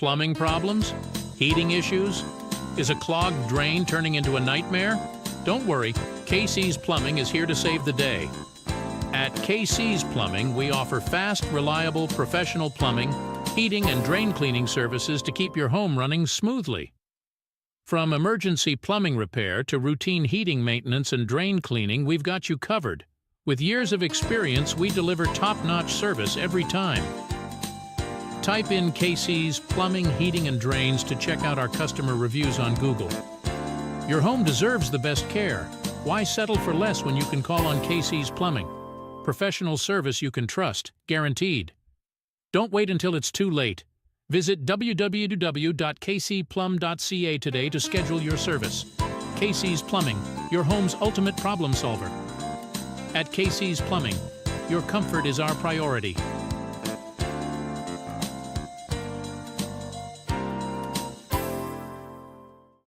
Plumbing problems? Heating issues? Is a clogged drain turning into a nightmare? Don't worry, KC's Plumbing is here to save the day. At KC's Plumbing, we offer fast, reliable, professional plumbing, heating, and drain cleaning services to keep your home running smoothly. From emergency plumbing repair to routine heating maintenance and drain cleaning, we've got you covered. With years of experience, we deliver top-notch service every time. Type in KC's Plumbing, Heating, and Drains to check out our customer reviews on Google. Your home deserves the best care. Why settle for less when you can call on KC's Plumbing? Professional service you can trust, guaranteed. Don't wait until it's too late. Visit www.kcplum.ca today to schedule your service. KC's Plumbing, your home's ultimate problem solver. At KC's Plumbing, your comfort is our priority.